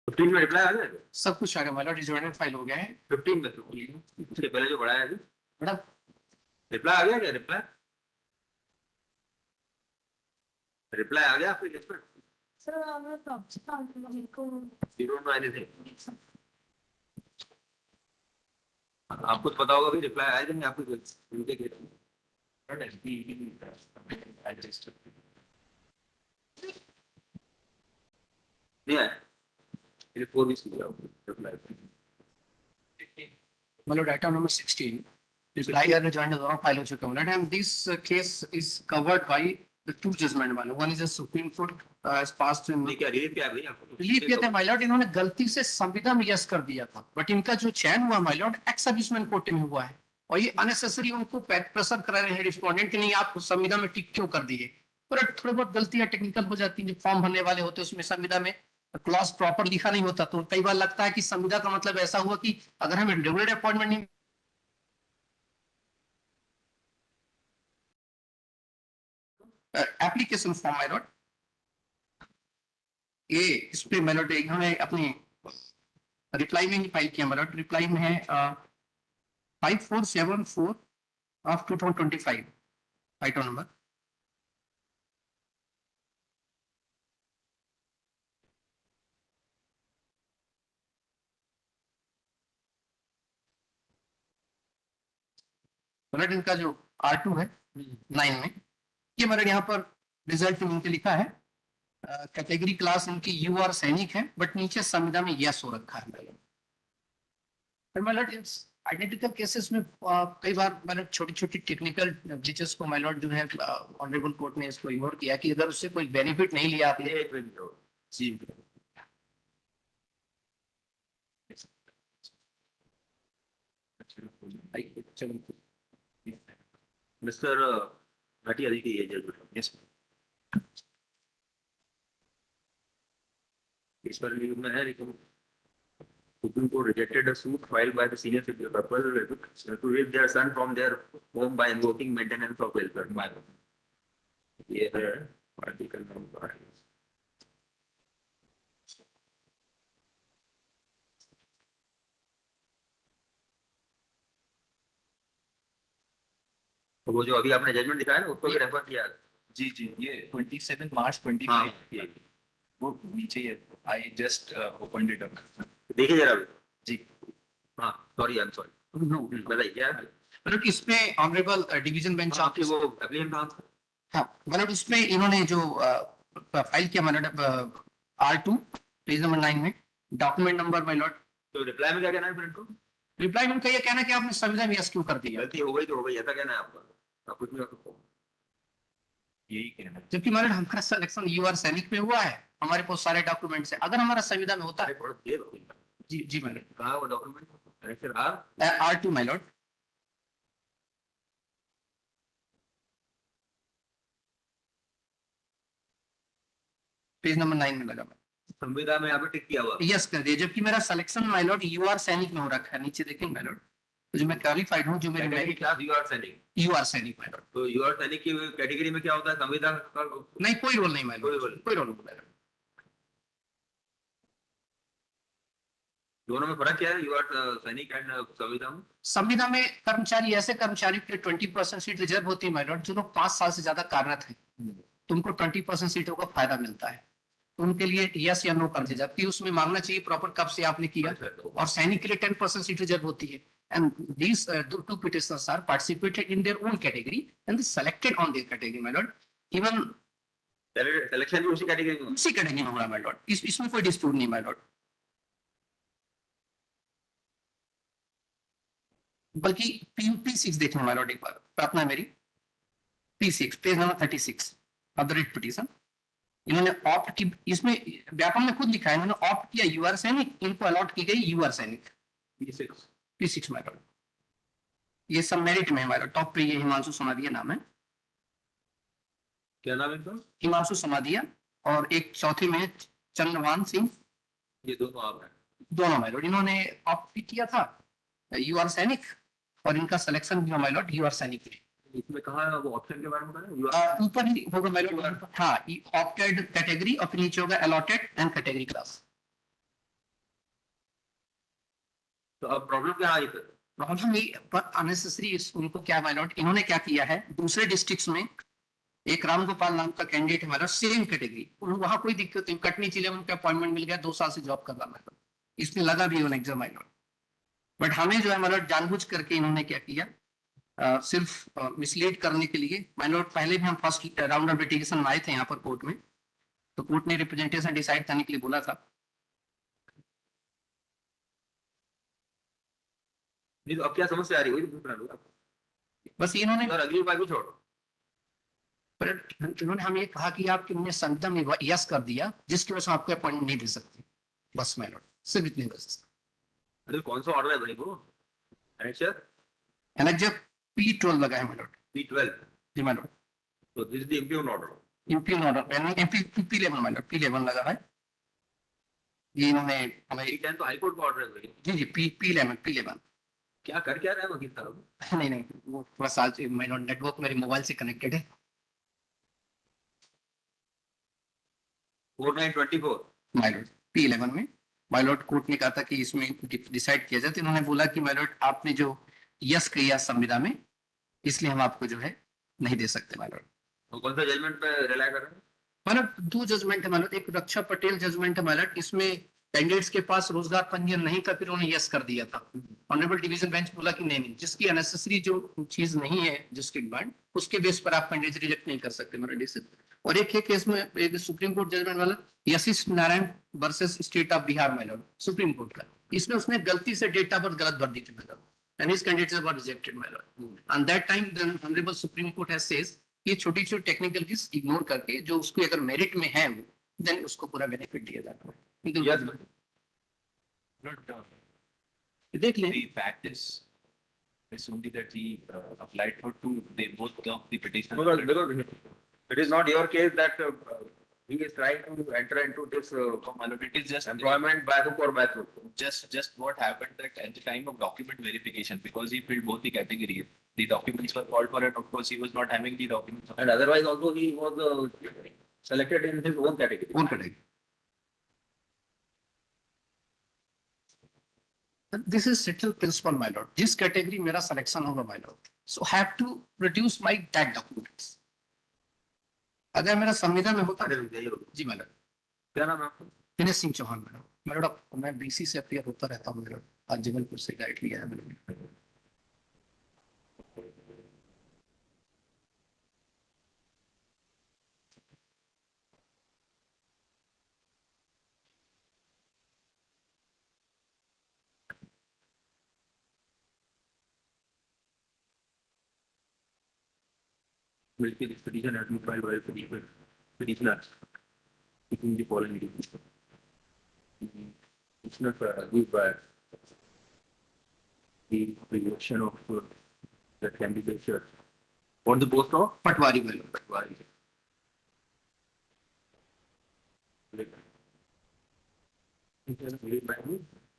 15 में रिप्लाई आ गया? सब कुछ आ गया माइलॉट, रिजॉइंट फाइल हो गया है। 15 में, 15 उसके पहले जो बढ़ाया है बड़ा रिप्लाई आ गया क्या? रिप्लाई रिप्लाई आ गया आपके केस में? Zero know anything. आपको तो पता होगा भाई, रिप्लाई आए थे नहीं आपके उनके केस में? नहीं आया? रिपोर्ट भी सीखा रिप्लाई। मतलब item number 16 reply and rejoin दोनों फाइल हो चुके हैं and this case is covered by the two judgment वाले, one is a Supreme Court has passed in नहीं क्या रिलीफ क्या भाई आपको? रिलीफ किया था माइलॉट, इन्होंने गलती से संविदा में यस कर दिया था, बट इनका जो चयन हुआ माइलॉट एक्स सर्विसमैन कोटे में हुआ है और ये अननेसेसरी उनको प्रेशर करा रहे हैं रिस्पोंडेंट कि नहीं आप संविदा में टिक क्यों कर दिए। पर थोड़ी बहुत गलतियां टेक्निकल हो जाती हैं, जो फॉर्म भरने वाले होते हैं उसमें संविदा में क्लॉज प्रॉपर लिखा नहीं होता, तो कई बार लगता है कि संविदा का मतलब ऐसा हुआ कि अगर हमें रेगुलर अपॉइंटमेंट नहीं एप्लीकेशन फॉर्म माइलॉट ये इस पे माइलॉट इन्होंने अपनी रिप्लाई में ही फाइल किया माइलॉट, रिप्लाई में है 5474 ऑफ 2025 आइटम नंबर। माइलॉट इनका जो R2 है 9 में, ये माइलॉट यहाँ पर रिजल्ट में इनके लिखा है कैटेगरी क्लास इनकी यू आर सैनिक है, बट नीचे संविदा में यस हो रखा है। माइलॉट आइडेंटिकल केसेस में कई बार मैंने छोटी छोटी टेक्निकल ग्लिचेस को माइलॉट जो है ऑनरेबल कोर्ट ने इसको इग्नोर किया कि अगर उससे कोई बेनिफिट नहीं लिया आपने जी मिस्टर भाटिया जी की एज यस इस पर लीव में है, लेकिन Supreme Court rejected a suit filed by the senior citizen couple to raise their son from their home by invoking maintenance of welfare. ये है आर्टिकल नंबर। तो वो जो अभी आपने जजमेंट दिखाया ना उसको भी रेफर किया? जी जी, ये 27 मार्च 25 हाँ वो नीचे है, I just opened it up, देखिए जरा जी। हाँ सॉरी, आई एम सॉरी, बताइए क्या है? मतलब इसमें ऑनरेबल डिवीजन बेंच आपके वो एप्लीकेंट कहाँ था? हाँ मतलब इसमें इन्होंने जो फाइल किया माइलॉट R2 पेज नंबर 9 में डॉक्यूमेंट नंबर माइलॉट, तो रिप्लाई में क्या कहना है फिर इनको? रिप्लाई में उनका ये कहना है कि आपने संविदा में यस क्यों कर दिया, गलती हो गई तो हो गई, ऐसा कहना है आपका? आप कुछ भी कर सकते हो, यही कहना है। जबकि माइलॉट हमारा सिलेक्शन यूआर सैनिक में हुआ है, हमारे पास सारे डॉक्यूमेंट्स है, अगर हमारा संविदा में होता है थोड़ा देर हो गई। जी जी माइलॉट कहाँ वो डॉक्यूमेंट? R2 माइलॉट पेज नंबर 9 में लगा संविदा में यहाँ पे टिक किया हुआ। यस कर दिया, जबकि मेरा सिलेक्शन माइलॉट यूआर सैनिक में हो रखा है, नीचे देखेंगे माइलॉट तो जो मैं क्वालिफाइड हूँ, जो मेरे कैटेगरी क्लास यूआर सैनिक, यूआर सैनिक माइलॉट। तो यूआर सैनिक की कैटेगरी में क्या होता है? संविदा का नहीं कोई रोल नहीं माइलॉट, कोई रोल नहीं। दोनों में फर्क क्या है यूआर सैनिक एंड संविदा में? संविदा में कर्मचारी ऐसे कर्मचारी के 20% सीट रिजर्व होती है माइलॉट जो लोग 5 साल से ज्यादा कार्यरत है, तुमको 20% सीटों का फायदा मिलता है, तो उनके लिए यस या नो कर दीजिए, जबकि उसमें मांगना चाहिए प्रॉपर कब से आपने किया। और सैनिक के लिए 10% सीट रिजर्व होती है and these two petitioners are participated in their own category and they selected on their category my lord, even selection भी उसी कैटेगरी में, उसी कैटेगरी में होगा my lord, इसमें कोई डिस्प्यूट नहीं my lord। बल्कि P6 देखना my lord एक बार प्रार्थना मेरी, P6 page number 36 of the writ petition, इन्होंने ऑप्ट की, इसमें व्यापम में खुद लिखा है इन्होंने ऑप्ट किया यूआर सैनिक, इनको अलॉट की गई यूआर सैनिक P6 माइलॉट, ये सब मेरिट में है माइलॉट। टॉप पे ये हिमांशु समाधिया नाम है, क्या नाम है इनका? हिमांशु समाधिया, और एक चौथे में चंद्रभान सिंह, ये दोनों आप हैं? दोनों माइलॉट इन्होंने ऑप्ट किया था यूआर सैनिक और इनका सिलेक्शन भी माइलॉट यूआर सैनिक में। इसमें कहा है वो ऑप्शन के बारे में बताएं? ऊपर ही होगा माइलॉट, हाँ ऑप्टेड कैटेगरी और फिर नीचे होगा अलॉटेड एंड कैटेगरी क्लास। तो अब प्रॉब्लम क्या आई फिर? प्रॉब्लम ये पर अननेसेसरी उनको क्या माय लॉर्ड इन्होंने क्या किया है दूसरे डिस्ट्रिक्ट्स में एक रामगोपाल नाम का कैंडिडेट हमारा सेम कैटेगरी वहां कोई दिक्कत नहीं कटनी जिले में उनका अपॉइंटमेंट मिल गया 2 साल से जॉब कर रहा है इसमें लगा भी एग्जाम माय लॉर्ड बट हमें जो है माय लॉर्ड जानबूझ करके इन्होंने क्या किया सिर्फ मिसलीड करने के लिए माय लॉर्ड पहले भी हम फर्स्ट राउंड ऑफ लिटिगेशन में आए थे यहाँ पर कोर्ट में तो कोर्ट ने रिप्रेजेंटेशन डिसाइड करने के लिए बोला था नहीं तो अब क्या समस्या आ रही है वही तो पूछ रहा हूँ। बस इन्होंने सर अगली बार को छोड़ो। पर इन्होंने हमें ये कहा कि आप तुमने संविदा में यस कर दिया जिसकी वजह से आपको अपॉइंटमेंट नहीं दे सकते बस माय लॉर्ड सिर्फ इतनी वजह से अरे कौन सा ऑर्डर है भाई वो? एनेक्सर एनेक्जर P12 लगा है माय लॉर्ड P12। जी माय लॉर्ड तो this is the impugned order. UP order P11 my lord P11 लगा है ये इन्होंने हमें P10 तो हाई कोर्ट का ऑर्डर है भाई। जी जी P11 क्या कर क्या रहा है वकील साहब? नहीं वो बस आज माय लॉर्ड नेटवर्क मेरे मोबाइल से कनेक्टेड है 4924। माय लॉर्ड P11 में माय लॉर्ड कोर्ट ने कहा था कि इसमें डिसाइड किया जाए तो इन्होंने बोला कि माय लॉर्ड आपने जो यस किया संविदा में इसलिए हम आपको जो है नहीं दे सकते माय लॉर्ड तो कौन सा जजमेंट पे रिलाई कर रहे हैं? मतलब 2 जजमेंट है मतलब एक रक्षा पटेल जजमेंट है मतलब इसमें कैंडिडेट्स के पास रोजगार पंजीयन नहीं था फिर उन्होंने यस कर दिया था ऑनरेबल डिवीजन बेंच बोला कि नहीं जिसकी अनेसेसरी जो चीज नहीं है जिसकी डिमांड उसके बेस पर आप कैंडिडेट रिजेक्ट नहीं कर सकते मेरा डिसीजन और एक केस में एक सुप्रीम कोर्ट जजमेंट वाला Yashish Narayan versus state of Bihar my lord Supreme Court का इसमें उसने गलती से डेट ऑफ बर्थ गलत भर दी थी my Lord and his candidates were rejected my lord and that time the honorable supreme court has says ये छोटी छोटी टेक्निकल इग्नोर करके जो उसको अगर मेरिट में है देन उसको पूरा बेनिफिट दिया जाता है Yes, Not, देख लें the fact is, it's only that he applied for two, they both of the petitioner. because it is not your case that he is trying to enter into this It is just employment by hook or by crook. just what happened that at the time of document verification, because he filled both the categories, the documents were called for, and of course he was not having the documents. And otherwise also he was selected in his own category. कौन करेगा this is settle principle my lord जिस category मेरा selection होगा my lord so have to produce my that documents अगर मेरा संविदा में होता अरे यही होगा। जी माय लॉर्ड क्या नाम है आपका? दिनेश सिंह चौहान मेरा लॉर्ड मैं बीसी से अपियर होता रहता हूँ मेरा आज जबलपुर से गाइड लिया है मैंने Military expedition has been filed by petitioner seeking the following duties. Petitioner argued by the election of the candidature on the post of Patwari my Lord Patwari.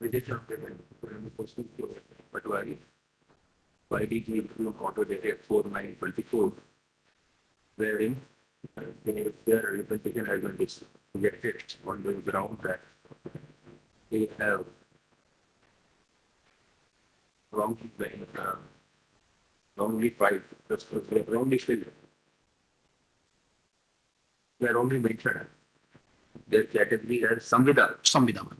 Rejection of the post of Patwari by DG order dated 4/9/24, wherein their representation has been rejected on the ground that they have wrongly tried, they have wrongly filled. They are wrongly mentioned their category as Samvida, संविदा में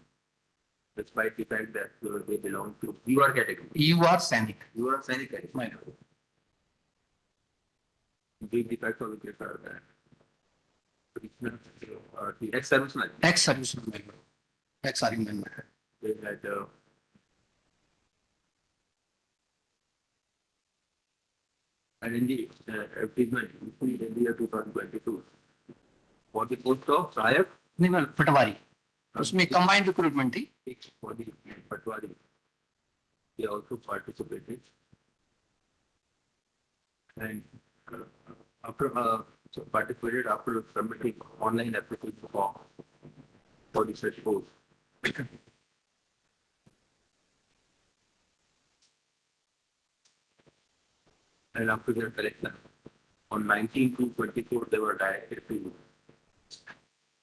despite the fact that they belong to your category. You are Sainik You are Sainik category. My lord Big defects of the case are that the ex-servicemen, ex service my lord ex army man they had and in the advertisement issued in the year 2022 for the post of Sahib नहीं मैं पटवारी उसमें combined recruitment थी for the Patwari. They also participated. And after participated after submitting online application form for the such post. And after their selection, on 19/2/24, they were directed to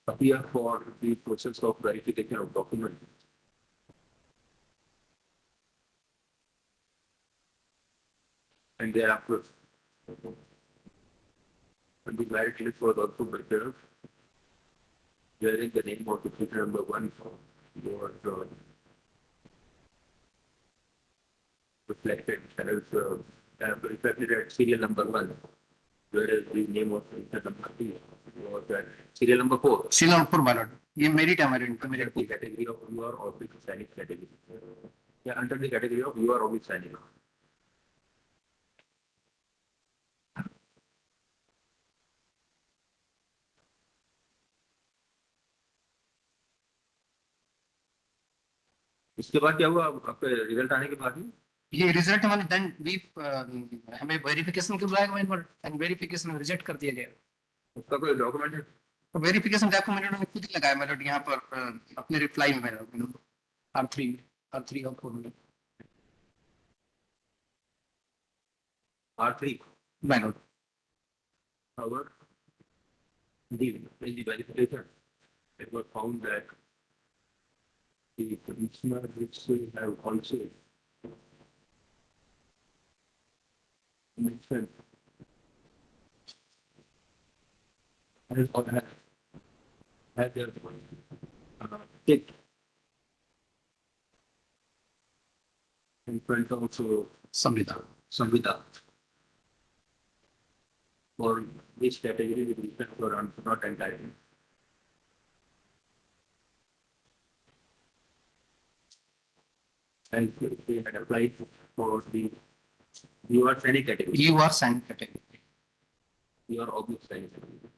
appear for the process of verification of documents. And thereafter, when the marriage list was also better, wherein the name of the petitioner number one was reflected as reflected at serial number one, whereas the name of petitioner number two was at serial number four. Srilanpur, my lord. ये merit है मेरे Under मेरे the category of you are oblique Sainik category. Yeah, under the category of you are oblique Sainik. इसके बाद क्या हुआ आपके result आने के बाद ही ये रिजल्ट हमारे देन वी हमें वेरिफिकेशन के बुलाया गया एंड वेरिफिकेशन रिजेक्ट कर दिया गया। उसका कोई डॉक्यूमेंट है? तो वेरिफिकेशन डॉक्यूमेंट उन्होंने खुद ही लगाया मैडम यहाँ पर अपने रिप्लाई में R3 R3 और 4 में R3. Madam However, in the verification, it was found that the commissioner which have also mentioned has or had their tick in front of संविदा Samvita for which category the reasons were not entitled. And they had applied for the you are any category. You are sign category You are obvious any category.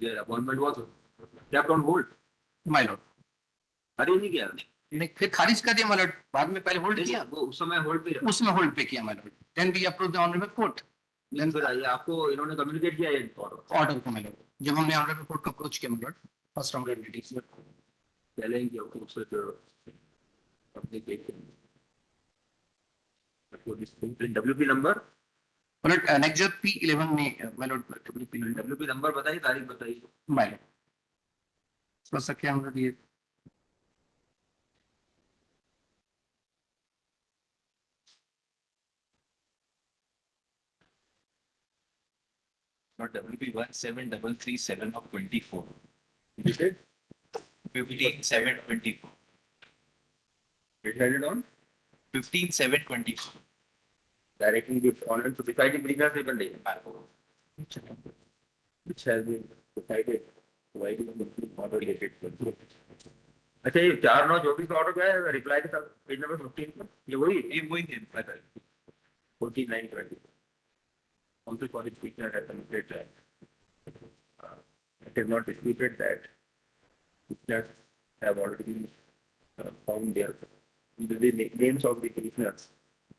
Their appointment was kept on hold. My Lord अरे नहीं किया नहीं फिर खारिज कर दिया madam बाद में पहले होल्ड किया वो उस समय होल्ड पे रहा। उसमें होल्ड पे किया madam then we approve the honourable court लेकिन फिर ये आपको इन्होंने कम्युनिकेट किया ये ऑर्डर को मैडम जब हमने ऑनरेबल कोर्ट को अप्रोच किया मैडम फर्स्ट राउंड मीटिंग पहले ही किया उससे जो अपने देख WP number madam next P11 में मैडम डब्ल्यूपी नंबर बताइए तारीख बताइए मैडम समझ सकते हैं हम लोग ये Not WP 17337 of 24. You said 15724. decided on 15724. directly with honor to deciding previous even day which has been decided providing the order related to अच्छा ये 4/9/24 का ऑर्डर क्या है रिप्लाई के साथ पेज नंबर 15 पर ये वही ये वही है पता है 4920 also for the speaker has admitted that it is not disputed that speakers have already been found there. The names of the prisoners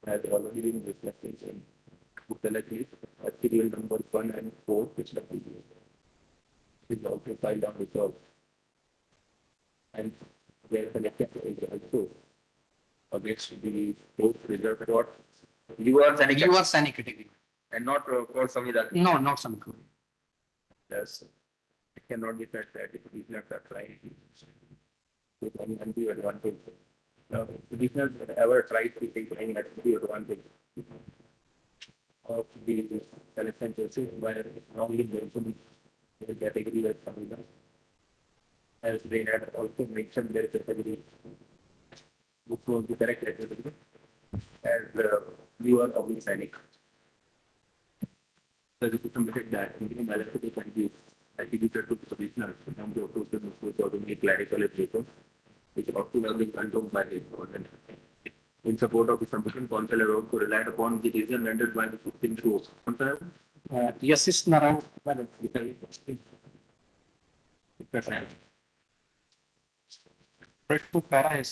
has already been reflected in Bukala case, serial number 1 and 4, which is also filed on record. And their collected is also against the both reserve court. You are Sainik category and not for Samvida. No not some Yes, it cannot be said that the prisoners are trying to take any undue advantage. The prisoners ever tried to take any undue advantage of the selection cases by wrongly mentioning the category as Samvida. As they had also mentioned their category, which was the correct category, as you are public Sainik. So the submitted that in the malicious can be attributed to the commissioner in terms of those or make clerical paper, which ought to have been controlled by the government. In support of the submission, council had also relied upon the decision rendered by the Supreme Court. Yes इस Narayan madam to para है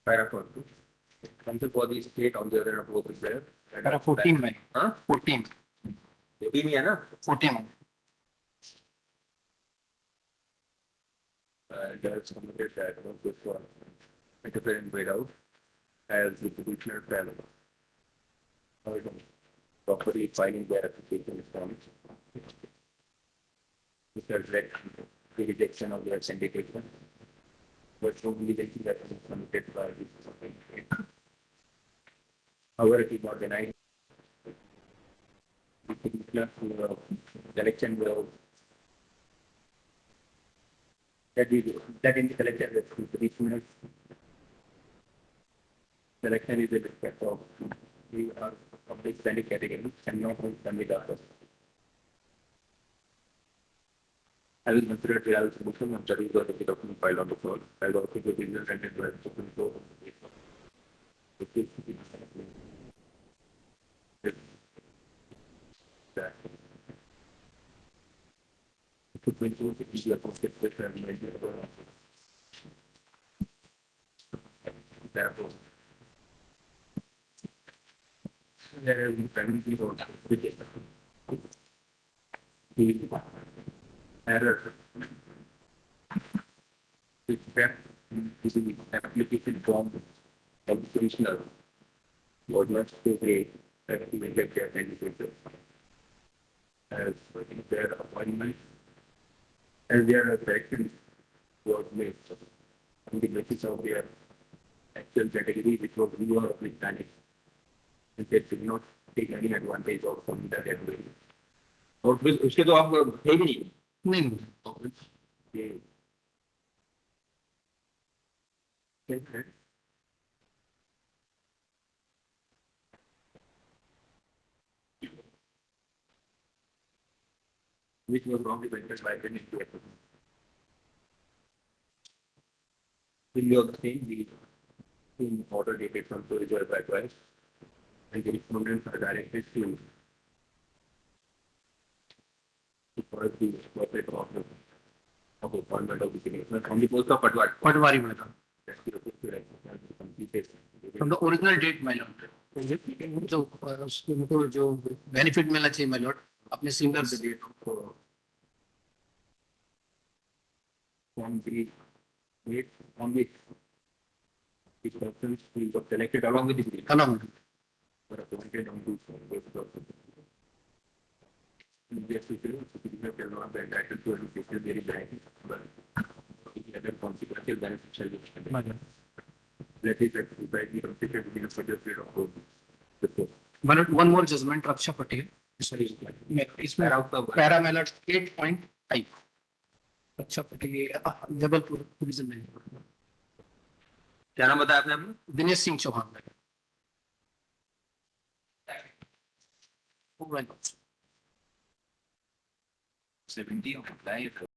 Para for council for the state on the other approach is there. Para 14 में हाँ 14 ये भी नहीं है ना 14 में judge submitted that this was interference paid out as the petitioner fell. Properly filing their application forms which are led to the rejection of their syndication. But only they see that it is committed by the however, it is not denied. The particular collection will that in the collection the traditional selection is a respect of we are public standing category and not on standing others. I will consider the solution and study the document filed on the floor. I will also give the result and it will Supreme Court. Supreme Court is a concept and therefore there is penalty for the error which is the application form of the commissioner was not so great that he will get their education as their appointment as their correction was made on the basis of their actual category which was newer of the planet. And they did not take any advantage of from that ability. और फिर उसके तो आप थे ही नहीं नहीं ये which was wrongly ventured by the nuclear. In your thing, the in order dated from the reserve advice, and the respondents are directed to first the corporate office of appointment of the commissioner from the post of Patwari. पटवारी में था That's the office to completed. From the original date my lord जो उनको जो benefit मिलना चाहिए my lord अपने सिंगर The date of from the date on which the persons who got selected along with the group था ना were appointed on the basis of just to say, the citizen will not be entitled to education very directly, but the other consequential beneficial that is exercised the considered within a certain period of time. One more judgment Raksha Patel इसमें para में lord 8.5 Raksha Patel Jabalpur division में क्या नाम बताया आपने अपना? Dinesh Singh Chauhan Seventeen,